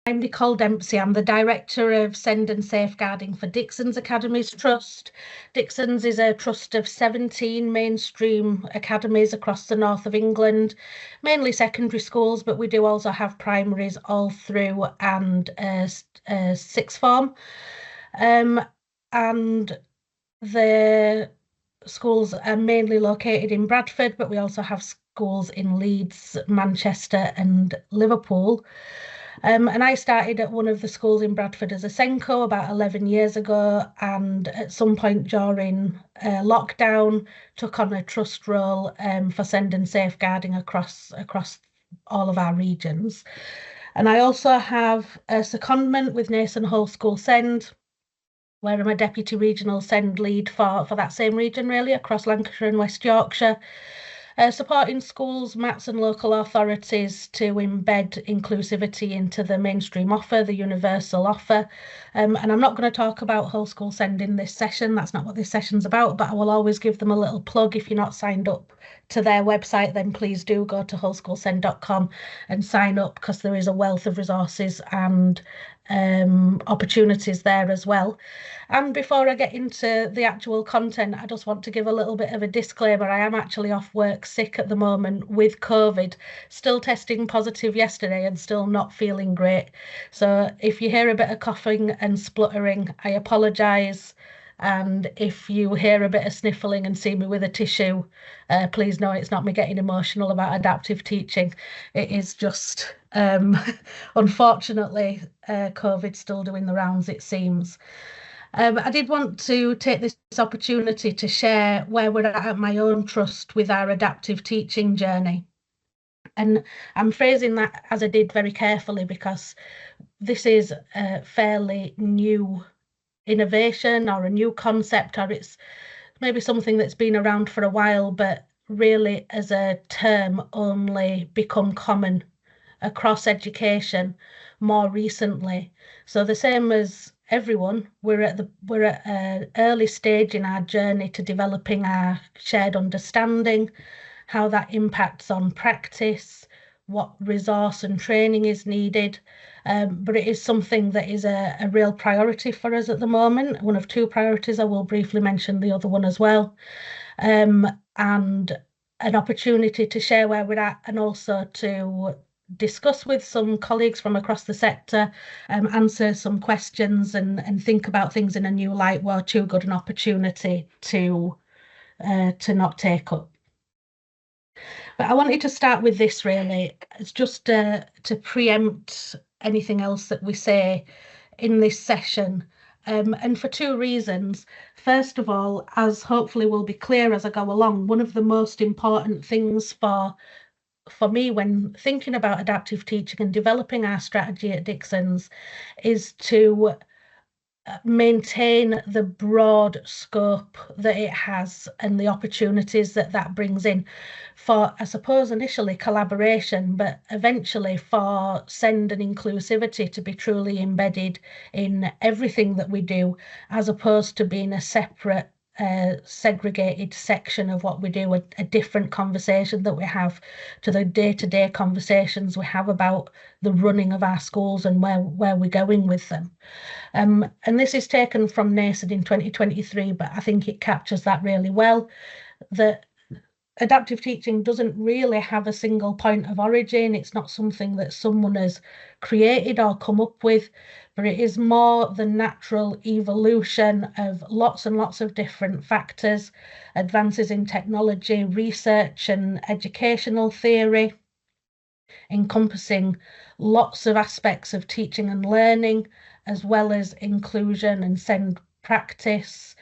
I'm Nicole Dempsey. I'm the Director of Send and Safeguarding for Dixons Academies Trust. Dixons is a trust of 17 mainstream academies across the north of England, mainly secondary schools, but we do also have primaries all through and sixth form. And the schools are mainly located in Bradford, but we also have schools in Leeds, Manchester and Liverpool. And I started at one of the schools in Bradford as a Senko about 11 years ago, and at some point during lockdown took on a trust role for Send and Safeguarding across all of our regions. And I also have a secondment with Nason Hall School Send, where I'm a Deputy Regional Send Lead for that same region, really, across Lancashire and West Yorkshire, supporting schools, MATs and local authorities to embed inclusivity into the mainstream offer, the universal offer. And I'm not going to talk about Whole School Send in this session, that's not what this session's about, but I will always give them a little plug. If you're not signed up to their website, then please do go to wholeschoolsend.com and sign up, because there is a wealth of resources and opportunities there as well. And before I get into the actual content, I just want to give a little bit of a disclaimer. I am actually off work sick at the moment with COVID, still testing positive yesterday and still not feeling great. So if you hear a bit of coughing and spluttering, I apologise. And if you hear a bit of sniffling and see me with a tissue, please know it's not me getting emotional about adaptive teaching. It is just, unfortunately, COVID's still doing the rounds, it seems. I did want to take this opportunity to share where we're at my own trust with our adaptive teaching journey. And I'm phrasing that as I did very carefully, because this is a fairly new innovation or a new concept, or it's maybe something that's been around for a while, but really as a term only become common across education more recently. So the same as everyone, we're at an early stage in our journey to developing our shared understanding, how that impacts on practice, what resource and training is needed. But it is something that is a real priority for us at the moment. One of two priorities. I will briefly mention the other one as well. And an opportunity to share where we're at, and also to discuss with some colleagues from across the sector, answer some questions and think about things in a new light were too good an opportunity to not take up. But I wanted to start with this really. It's just to preempt anything else that we say in this session, and for two reasons. First of all, as hopefully will be clear as I go along, one of the most important things for me when thinking about adaptive teaching and developing our strategy at Dixons is to maintain the broad scope that it has and the opportunities that brings in for, I suppose, initially collaboration, but eventually for send and inclusivity to be truly embedded in everything that we do, as opposed to being a separate segregated section of what we do, a different conversation that we have to the day-to-day conversations we have about the running of our schools and where we're going with them. And this is taken from NASED in 2023, but I think it captures that really well, that adaptive teaching doesn't really have a single point of origin. It's not something that someone has created or come up with, but it is more the natural evolution of lots and lots of different factors, advances in technology, research and educational theory, encompassing lots of aspects of teaching and learning, as well as inclusion and send practice.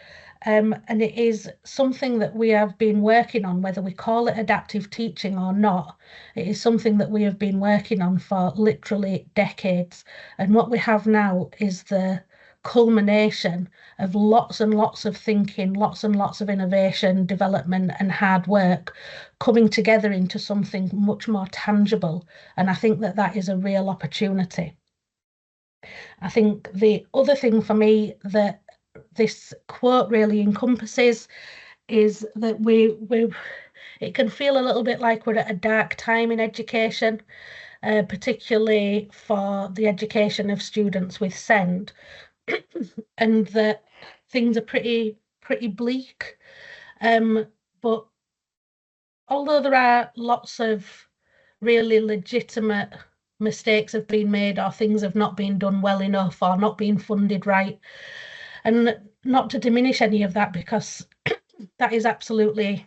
And it is something that we have been working on, whether we call it adaptive teaching or not. It is something that we have been working on for literally decades. And what we have now is the culmination of lots and lots of thinking, lots and lots of innovation, development and hard work coming together into something much more tangible. And I think that is a real opportunity. I think the other thing for me that this quote really encompasses is that it can feel a little bit like we're at a dark time in education. particularly for the education of students with SEND, and that things are pretty bleak. But although there are lots of really legitimate mistakes have been made, or things have not been done well enough, or not been funded right, and not to diminish any of that, because that is absolutely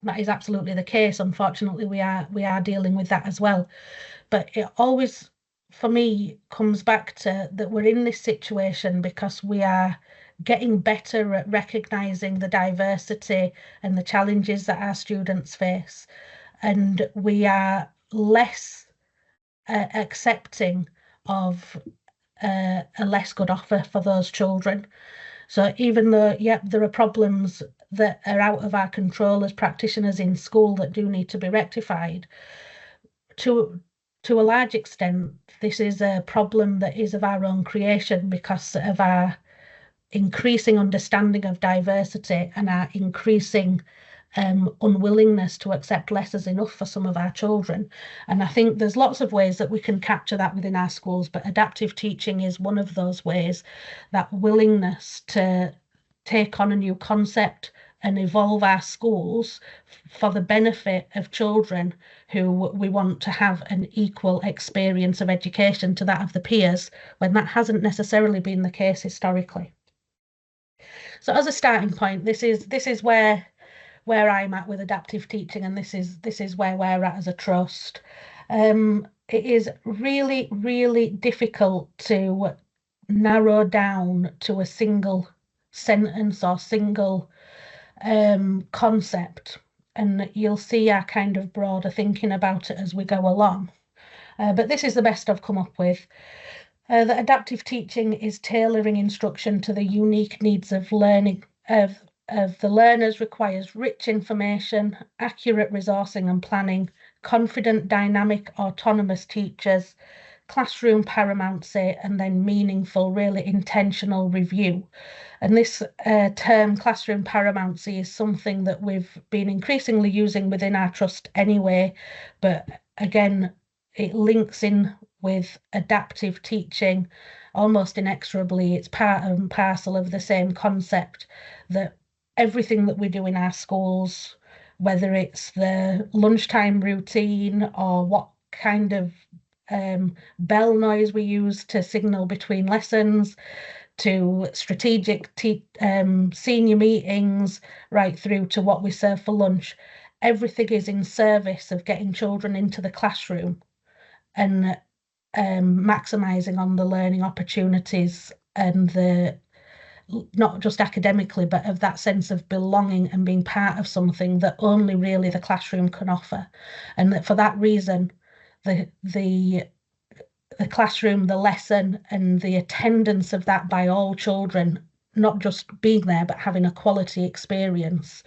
the case. Unfortunately, we are dealing with that as well. But it always, for me, comes back to that we're in this situation because we are getting better at recognizing the diversity and the challenges that our students face, and we are less accepting of a less good offer for those children. So even though, there are problems that are out of our control as practitioners in school that do need to be rectified, to a large extent, this is a problem that is of our own creation because of our increasing understanding of diversity and our increasing unwillingness to accept less as enough for some of our children. And I think there's lots of ways that we can capture that within our schools, but adaptive teaching is one of those ways, that willingness to take on a new concept and evolve our schools for the benefit of children who we want to have an equal experience of education to that of the peers, when that hasn't necessarily been the case historically. So as a starting point, this is where I'm at with adaptive teaching, and this is where we're at as a trust. It is really, really difficult to narrow down to a single sentence or single concept, and you'll see our kind of broader thinking about it as we go along. But this is the best I've come up with. That adaptive teaching is tailoring instruction to the unique needs of learning of the learners, requires rich information, accurate resourcing and planning, confident, dynamic, autonomous teachers, classroom paramountcy, and then meaningful, really intentional review. And this term, classroom paramountcy, is something that we've been increasingly using within our trust anyway, but again, it links in with adaptive teaching almost inexorably. It's part and parcel of the same concept, that everything that we do in our schools, whether it's the lunchtime routine or what kind of bell noise we use to signal between lessons, to strategic senior meetings, right through to what we serve for lunch, everything is in service of getting children into the classroom and maximising on the learning opportunities and the, not just academically, but of that sense of belonging and being part of something that only really the classroom can offer. And that for that reason, the classroom, the lesson, and the attendance of that by all children, not just being there, but having a quality experience,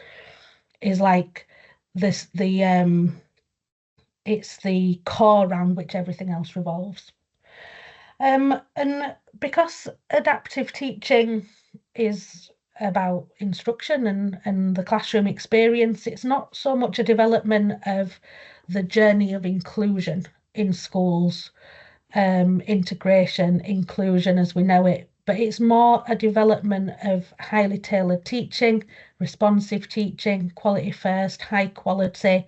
is like this, it's the core around which everything else revolves. And because adaptive teaching is about instruction and the classroom experience, it's not so much a development of the journey of inclusion in schools, integration, inclusion as we know it, but it's more a development of highly tailored teaching, responsive teaching, quality first, high quality,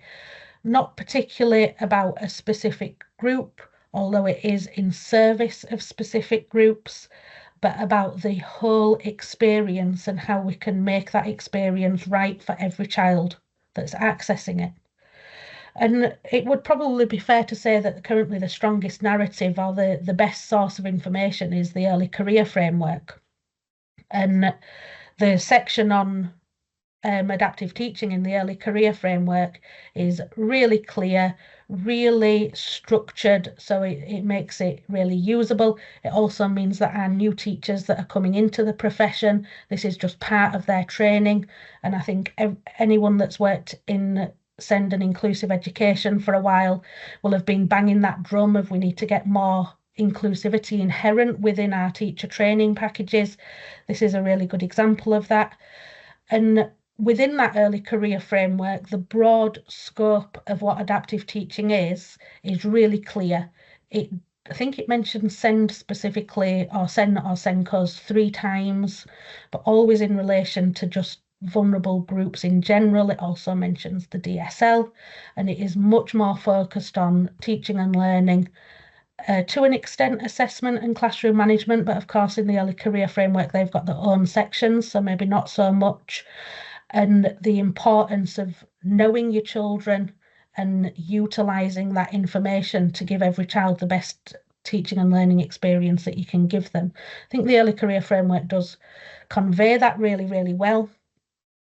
not particularly about a specific group, although it is in service of specific groups, but about the whole experience and how we can make that experience right for every child that's accessing it. And it would probably be fair to say that currently the strongest narrative or the best source of information is the early career framework. And the section on adaptive teaching in the early career framework is really clear, really structured, so it makes it really usable. It also means that our new teachers that are coming into the profession, this is just part of their training. And I think anyone that's worked in SEND and inclusive education for a while will have been banging that drum of we need to get more inclusivity inherent within our teacher training packages. This is a really good example of that. And within that early career framework, the broad scope of what adaptive teaching is really clear. I think it mentions SEND specifically, or SEN or SENCOs 3 times, but always in relation to just vulnerable groups in general. It also mentions the DSL, and it is much more focused on teaching and learning, to an extent assessment and classroom management, but of course in the early career framework they've got their own sections, so maybe not so much. And the importance of knowing your children and utilising that information to give every child the best teaching and learning experience that you can give them. I think the early career framework does convey that really, really well,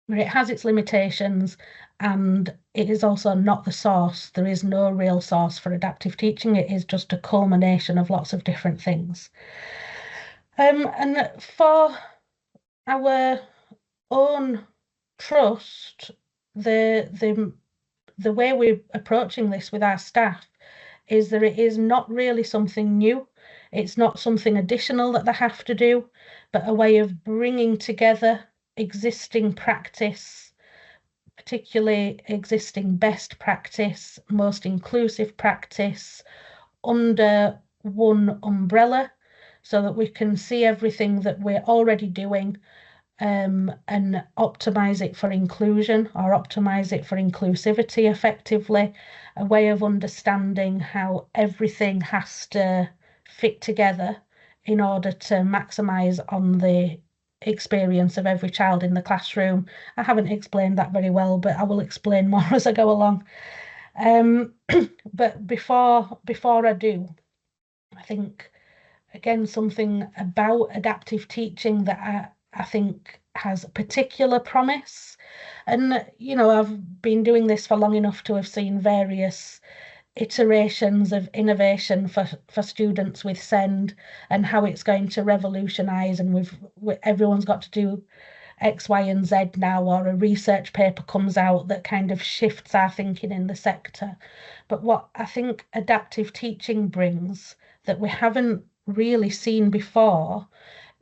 but it has its limitations, and it is also not the source. There is no real source for adaptive teaching. It is just a culmination of lots of different things. And for our own trust, the way we're approaching this with our staff is that it is not really something new. It's not something additional that they have to do, but a way of bringing together existing practice, particularly existing best practice, most inclusive practice, under one umbrella, so that we can see everything that we're already doing, and optimize it for inclusion or optimize it for inclusivity effectively, a way of understanding how everything has to fit together in order to maximize on the experience of every child in the classroom. I haven't explained that very well, but I will explain more as I go along. But before I do, I think again something about adaptive teaching that I think has particular promise. And I've been doing this for long enough to have seen various iterations of innovation for students with SEND, and how it's going to revolutionize, and everyone's got to do X, Y, and Z now, or a research paper comes out that kind of shifts our thinking in the sector. But what I think adaptive teaching brings that we haven't really seen before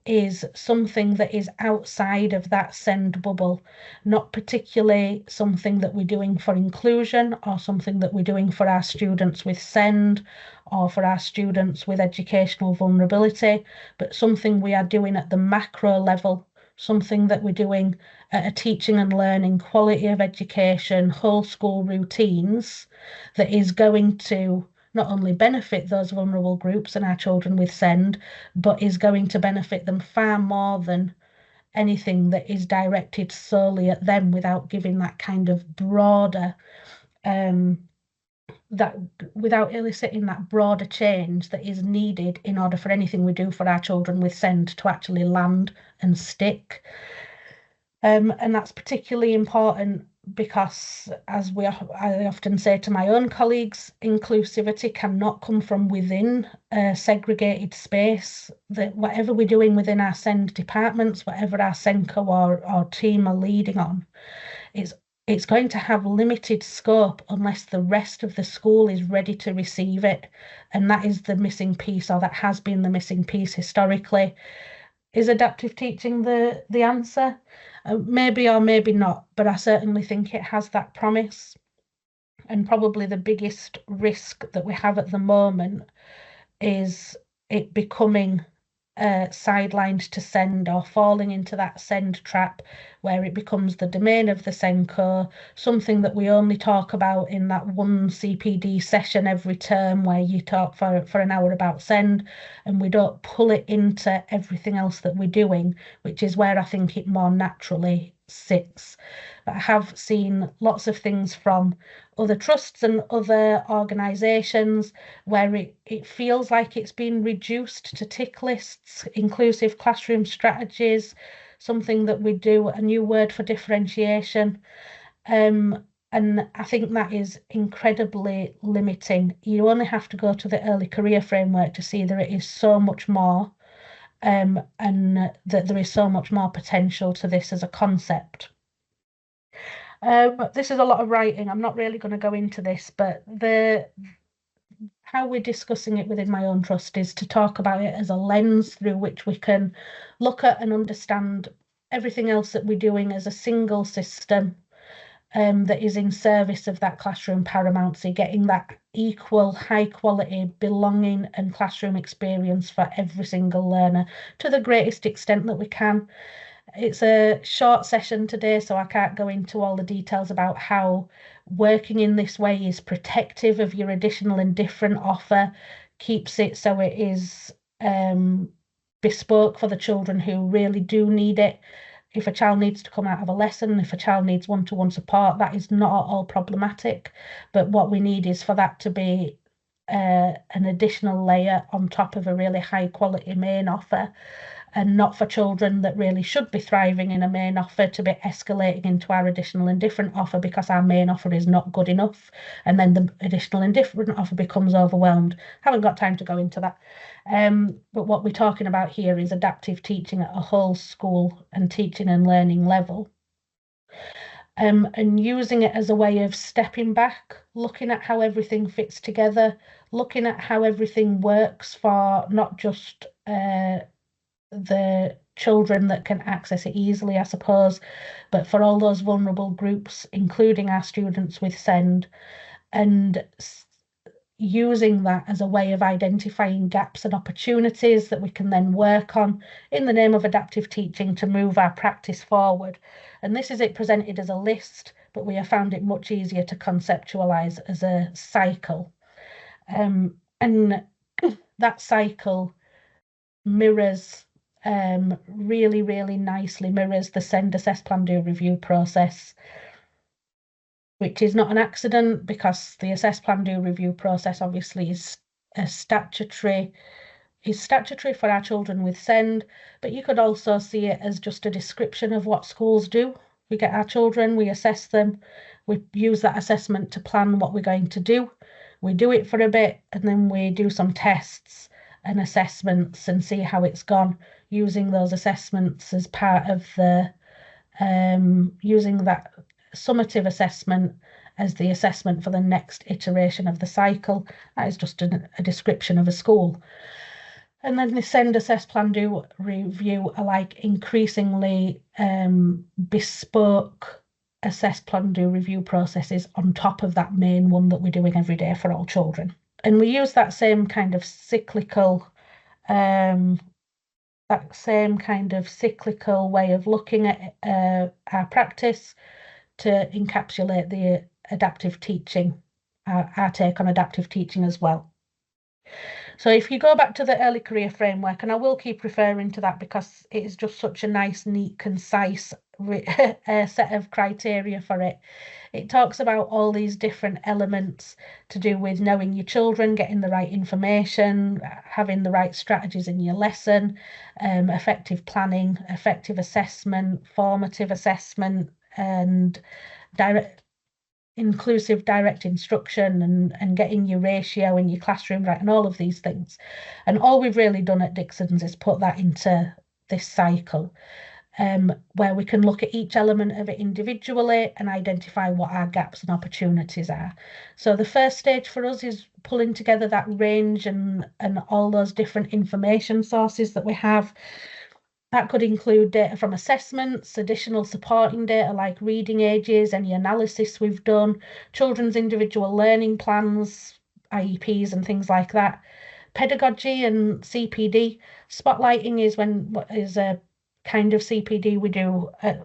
is something that is outside of that SEND bubble, not particularly something that we're doing for inclusion or something that we're doing for our students with SEND or for our students with educational vulnerability, but something we are doing at the macro level, something that we're doing at a teaching and learning, quality of education, whole school routines that is going to not only benefit those vulnerable groups and our children with SEND, but is going to benefit them far more than anything that is directed solely at them, without giving that kind of broader, that without eliciting that broader change that is needed in order for anything we do for our children with SEND to actually land and stick. And that's particularly important because, as I often say to my own colleagues, inclusivity cannot come from within a segregated space. That whatever we're doing within our SEND departments, whatever our SENCO or team are leading on, it's going to have limited scope unless the rest of the school is ready to receive it. And that is the missing piece, or that has been the missing piece historically. Is adaptive teaching the answer? Maybe or maybe not, but I certainly think it has that promise. And probably the biggest risk that we have at the moment is it becoming sidelined to SEND, or falling into that SEND trap where it becomes the domain of the SENCO, something that we only talk about in that one CPD session every term where you talk for an hour about SEND, and we don't pull it into everything else that we're doing, which is where I think it more naturally sits. But I have seen lots of things from other trusts and other organisations where it feels like it's been reduced to tick lists, inclusive classroom strategies, something that we do, a new word for differentiation. And I think that is incredibly limiting. You only have to go to the early career framework to see that it is so much more, and that there is so much more potential to this as a concept. This is a lot of writing. I'm not really going to go into this, but how we're discussing it within my own trust is to talk about it as a lens through which we can look at and understand everything else that we're doing as a single system that is in service of that classroom paramountcy, getting that equal, high quality belonging and classroom experience for every single learner to the greatest extent that we can. It's a short session today, so I can't go into all the details about how working in this way is protective of your additional and different offer, keeps it so it is bespoke for the children who really do need it. If a child needs to come out of a lesson, if a child needs one-to-one support, that is not at all problematic. But what we need is for that to be an additional layer on top of a really high quality main offer, and not for children that really should be thriving in a main offer to be escalating into our additional and different offer because our main offer is not good enough, and then the additional and different offer becomes overwhelmed. Haven't got time to go into that. But what we're talking about here is adaptive teaching at a whole school and teaching and learning level. And using it as a way of stepping back, looking at how everything fits together, looking at how everything works for not just the children that can access it easily, I suppose, but for all those vulnerable groups, including our students with SEND, and using that as a way of identifying gaps and opportunities that we can then work on in the name of adaptive teaching to move our practice forward. And this is it presented as a list, but we have found it much easier to conceptualize as a cycle. And that cycle mirrors really, really nicely mirrors the SEND assess plan do review process, which is not an accident because the assess plan do review process obviously is statutory for our children with SEND, but you could also see it as just a description of what schools do. We get our children, we assess them, we use that assessment to plan what we're going to do. We do it for a bit and then we do some tests and assessments and see how it's gone, using those assessments as part of the using that summative assessment as the assessment for the next iteration of the cycle. That is just a description of a school. And then the SEND assess plan do review are like increasingly bespoke assess plan do review processes on top of that main one that we're doing every day for all children. And we use that same kind of cyclical way of looking at our practice to encapsulate the adaptive teaching, our take on adaptive teaching as well. So if you go back to the early career framework, and I will keep referring to that because it is just such a nice, neat, concise set of criteria for it. It talks about all these different elements to do with knowing your children, getting the right information, having the right strategies in your lesson, effective planning, effective assessment, formative assessment, and inclusive direct instruction, and getting your ratio in your classroom right, and all of these things. And all we've really done at Dixons is put that into this cycle, where we can look at each element of it individually and identify what our gaps and opportunities are. So the first stage for us is pulling together that range and all those different information sources that we have. That could include data from assessments, additional supporting data like reading ages, any analysis we've done, children's individual learning plans, IEPs and things like that. Pedagogy and CPD. Spotlighting is a kind of CPD we do at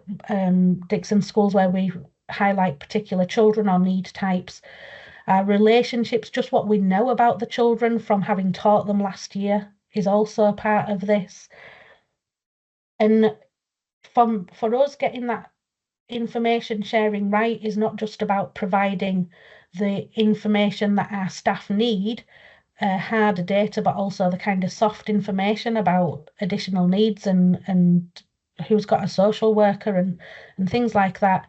Dixon schools where we highlight particular children or need types. Relationships, just what we know about the children from having taught them last year, is also a part of this. And for us, getting that information sharing right is not just about providing the information that our staff need, hard data, but also the kind of soft information about additional needs and who's got a social worker and things like that,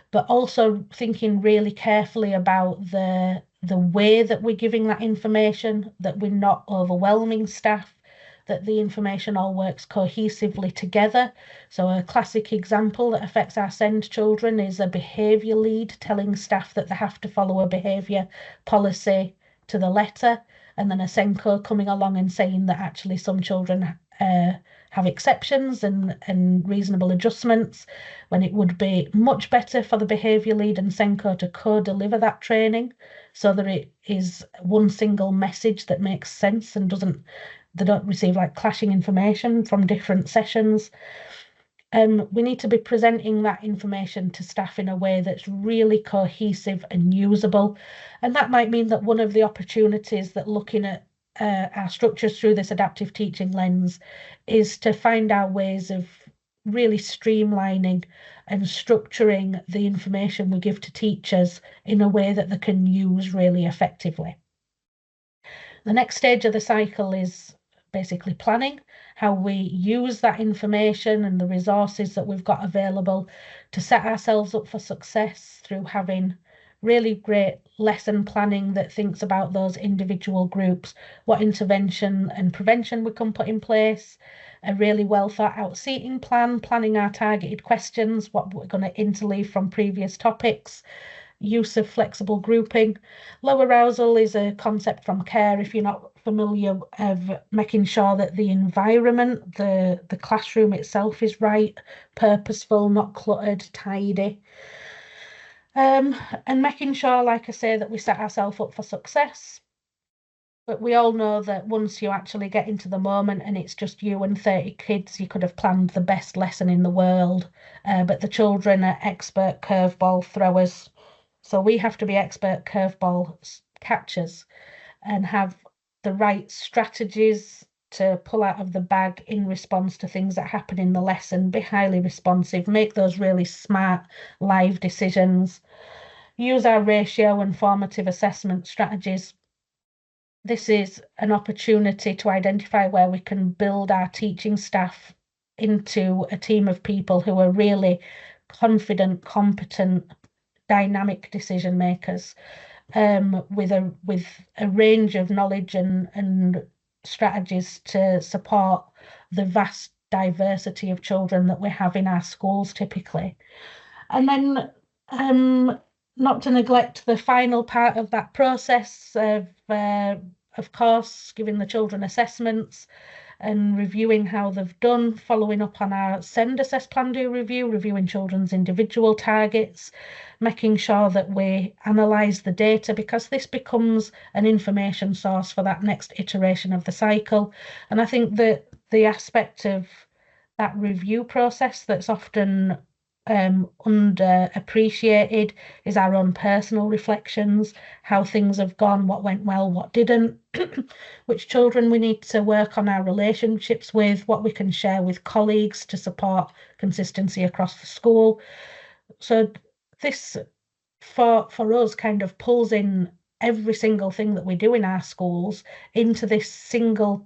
but also thinking really carefully about the way that we're giving that information, that we're not overwhelming staff, that the information all works cohesively together. So a classic example that affects our SEND children is a behaviour lead telling staff that they have to follow a behaviour policy to the letter, and then a SENCO coming along and saying that actually some children have exceptions and reasonable adjustments, when it would be much better for the behaviour lead and SENCO to co-deliver that training so that it is one single message that makes sense and they don't receive like clashing information from different sessions. We need to be presenting that information to staff in a way that's really cohesive and usable. And that might mean that one of the opportunities that looking at our structures through this adaptive teaching lens is to find our ways of really streamlining and structuring the information we give to teachers in a way that they can use really effectively. The next stage of the cycle is basically planning, how we use that information and the resources that we've got available to set ourselves up for success through having really great lesson planning that thinks about those individual groups, what intervention and prevention we can put in place, a really well thought out seating plan, planning our targeted questions, what we're going to interleave from previous topics, use of flexible grouping. Low arousal is a concept from care, if you're not familiar, of making sure that the environment, the classroom itself is right, purposeful, not cluttered, tidy. And making sure, like I say, that we set ourselves up for success. But we all know that once you actually get into the moment and it's just you and 30 kids, you could have planned the best lesson in the world. But the children are expert curveball throwers. So we have to be expert curveball catchers and have the right strategies to pull out of the bag in response to things that happen in the lesson, be highly responsive, make those really smart live decisions, use our ratio and formative assessment strategies. This is an opportunity to identify where we can build our teaching staff into a team of people who are really confident, competent, dynamic decision makers, with a range of knowledge and strategies to support the vast diversity of children that we have in our schools typically. And then not to neglect the final part of that process of course, giving the children assessments and reviewing how they've done, following up on our SEND assess plan do review, reviewing children's individual targets, making sure that we analyse the data, because this becomes an information source for that next iteration of the cycle. And I think that the aspect of that review process that's often underappreciated is our own personal reflections, how things have gone, what went well, what didn't, which children we need to work on our relationships with, what we can share with colleagues to support consistency across the school. So this, for us, kind of pulls in every single thing that we do in our schools into this single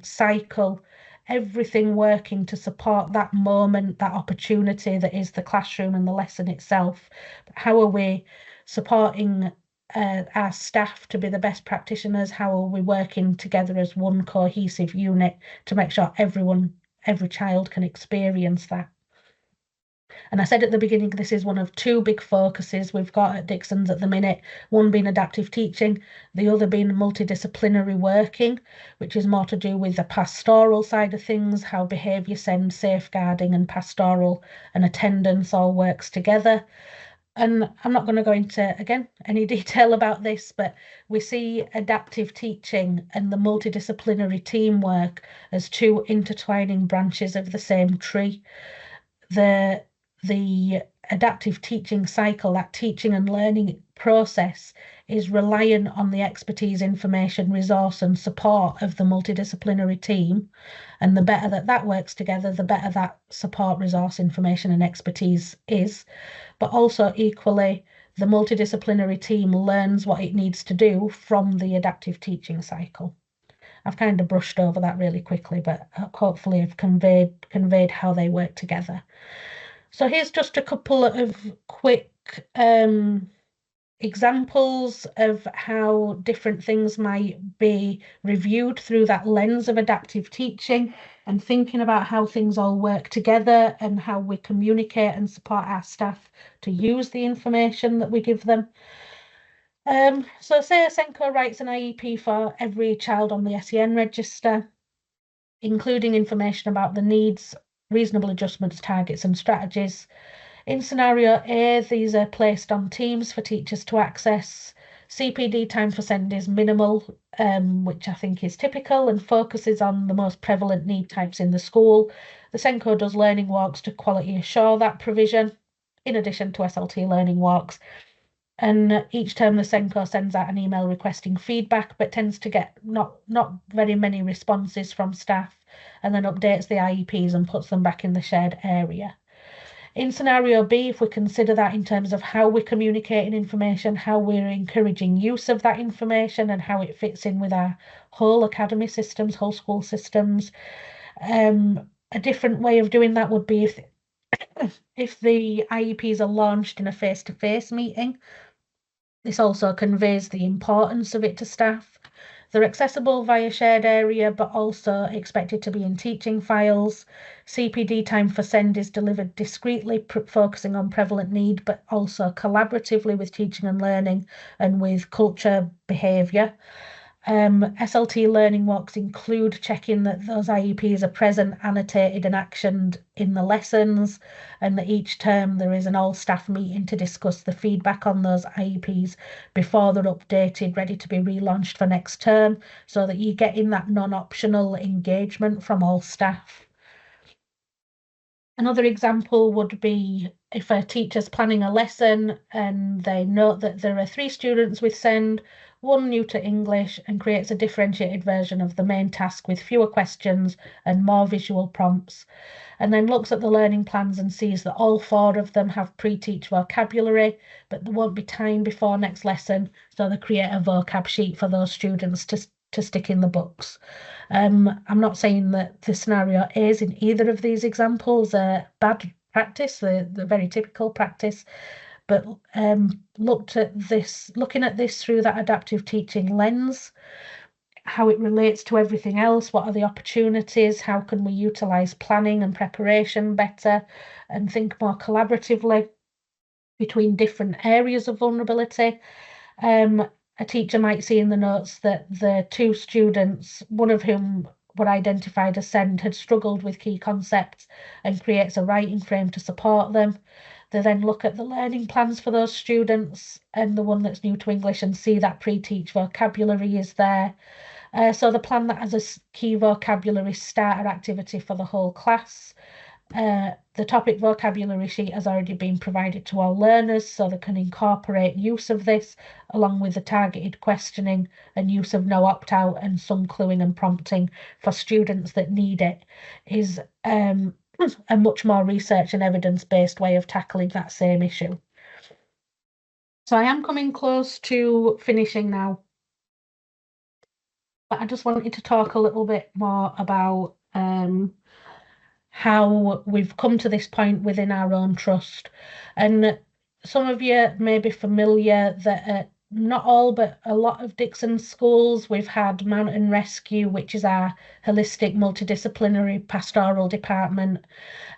cycle, everything working to support that moment, that opportunity that is the classroom and the lesson itself. How are we supporting our staff to be the best practitioners? How are we working together as one cohesive unit to make sure every child can experience that? And I said at the beginning, this is one of two big focuses we've got at Dixons at the minute, one being adaptive teaching, the other being multidisciplinary working, which is more to do with the pastoral side of things, how behaviour SEND, safeguarding and pastoral and attendance all works together. And I'm not going to go into, again, any detail about this, but we see adaptive teaching and the multidisciplinary teamwork as two intertwining branches of the same tree. The adaptive teaching cycle, that teaching and learning process, is reliant on the expertise, information, resource and support of the multidisciplinary team. And the better that works together, the better that support, resource, information and expertise is. But also equally, the multidisciplinary team learns what it needs to do from the adaptive teaching cycle. I've kind of brushed over that really quickly, but hopefully I've conveyed how they work together. So here's just a couple of quick examples of how different things might be reviewed through that lens of adaptive teaching, and thinking about how things all work together and how we communicate and support our staff to use the information that we give them. So say a SENCO writes an IEP for every child on the SEN register. including information about the needs, reasonable adjustments, targets, and strategies. In scenario A, these are placed on Teams for teachers to access. CPD time for send is minimal, which I think is typical and focuses on the most prevalent need types in the school. The SENCO does learning walks to quality assure that provision, in addition to SLT learning walks. And each term the SENCO sends out an email requesting feedback, but tends to get not very many responses from staff, and then updates the IEPs and puts them back in the shared area. In scenario B, if we consider that in terms of how we're communicating information, how we're encouraging use of that information, and how it fits in with our whole academy systems, whole school systems, a different way of doing that would be if the IEPs are launched in a face-to-face meeting. This also conveys the importance of it to staff. They're accessible via shared area, but also expected to be in teaching files. CPD time for send is delivered discreetly, focusing on prevalent need, but also collaboratively with teaching and learning and with culture behaviour. SLT learning walks include checking that those IEPs are present, annotated and actioned in the lessons, and that each term there is an all-staff meeting to discuss the feedback on those IEPs before they're updated, ready to be relaunched for next term, so that you're getting that non-optional engagement from all staff. Another example would be if a teacher's planning a lesson and they note that there are 3 students with SEND, 1 new to English, and creates a differentiated version of the main task with fewer questions and more visual prompts, and then looks at the learning plans and sees that all 4 of them have pre-teach vocabulary, but there won't be time before next lesson, so they create a vocab sheet for those students to stick in the books. I'm not saying that the scenario is in either of these examples bad practice, the very typical practice, but looking at this through that adaptive teaching lens, how it relates to everything else, what are the opportunities, how can we utilise planning and preparation better, and think more collaboratively between different areas of vulnerability. A teacher might see in the notes that the 2 students, one of whom were identified as SEND, had struggled with key concepts and creates a writing frame to support them. They then look at the learning plans for those students and the one that's new to English and see that pre-teach vocabulary is there. So the plan that has a key vocabulary starter activity for the whole class. The topic vocabulary sheet has already been provided to all learners, so they can incorporate use of this along with the targeted questioning and use of no opt-out and some cluing and prompting for students that need it is a much more research and evidence-based way of tackling that same issue. So I am coming close to finishing now, but I just wanted to talk a little bit more about how we've come to this point within our own trust. And some of you may be familiar that not all, but a lot of Dixons schools, we've had Mountain Rescue, which is our holistic multidisciplinary pastoral department,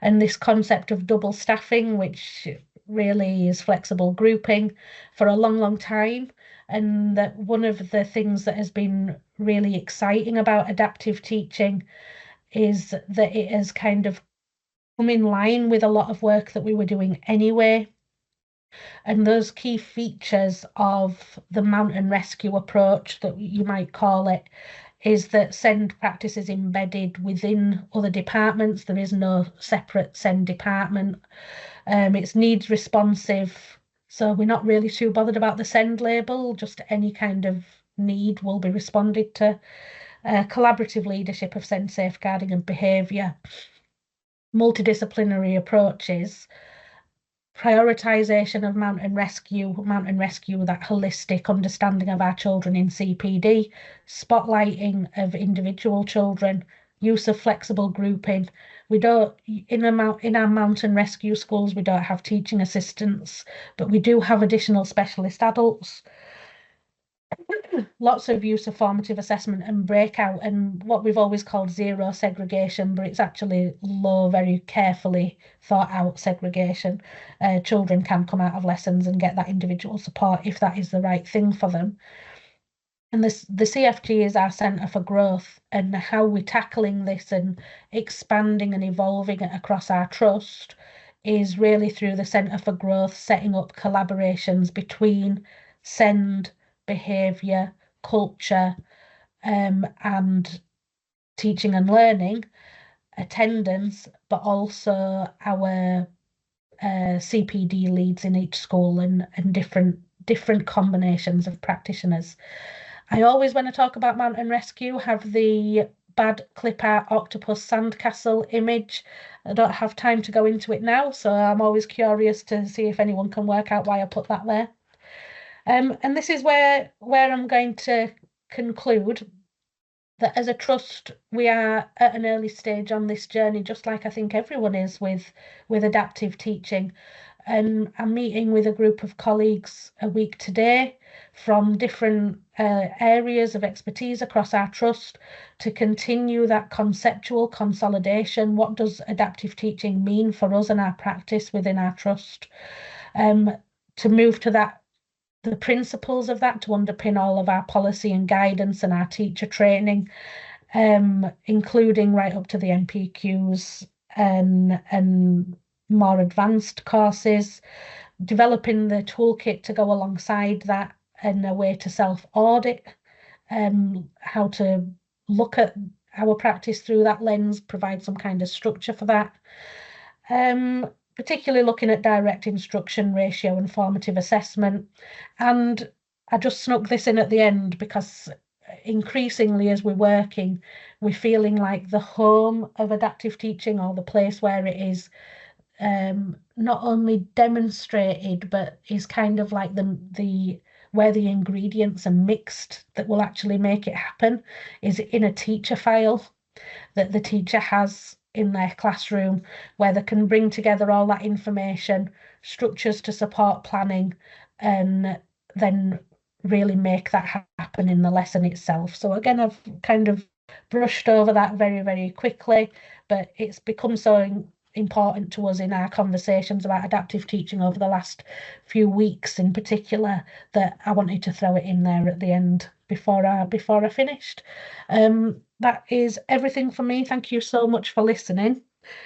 and this concept of double staffing, which really is flexible grouping, for a long time. And that one of the things that has been really exciting about adaptive teaching is that it has kind of come in line with a lot of work that we were doing anyway. And those key features of the Mountain Rescue approach, that you might call it, is that SEND practice is embedded within other departments. There is no separate SEND department. It's needs responsive, so we're not really too bothered about the SEND label, just any kind of need will be responded to. Collaborative leadership of SEND safeguarding and behaviour, multidisciplinary approaches, prioritisation of Mountain Rescue, that holistic understanding of our children in CPD, spotlighting of individual children, use of flexible grouping. We don't, in our Mountain Rescue schools, we don't have teaching assistants, but we do have additional specialist adults. Lots of use of formative assessment and breakout, and what we've always called zero segregation, but it's actually low, very carefully thought out segregation. Children can come out of lessons and get that individual support if that is the right thing for them. And this, the CFG is our Centre for Growth, and how we're tackling this and expanding and evolving it across our trust is really through the Centre for Growth, setting up collaborations between SEND, behaviour, culture, and teaching and learning, attendance, but also our CPD leads in each school, and different combinations of practitioners. I always, when I talk about mountain rescue, have the bad clip art octopus sandcastle image. I don't have time to go into it now, so I'm always curious to see if anyone can work out why I put that there. And this is where I'm going to conclude that as a trust, we are at an early stage on this journey, just like I think everyone is with adaptive teaching. And I'm meeting with a group of colleagues a week today from different areas of expertise across our trust to continue that conceptual consolidation. What does adaptive teaching mean for us and our practice within our trust? To move to that, the principles of that to underpin all of our policy and guidance and our teacher training, including right up to the NPQs and more advanced courses, developing the toolkit to go alongside that, and a way to self-audit, how to look at our practice through that lens, provide some kind of structure for that. Particularly looking at direct instruction, ratio and formative assessment. And I just snuck this in at the end because increasingly as we're working, we're feeling like the home of adaptive teaching, or the place where it is not only demonstrated, but is kind of like the where the ingredients are mixed that will actually make it happen, is in a teacher file that the teacher has in their classroom, where they can bring together all that information, structures to support planning, and then really make that happen in the lesson itself. So again, I've kind of brushed over that very, very quickly, but it's become so important to us in our conversations about adaptive teaching over the last few weeks in particular, that I wanted to throw it in there at the end before I finished. That is everything for me. Thank you so much for listening.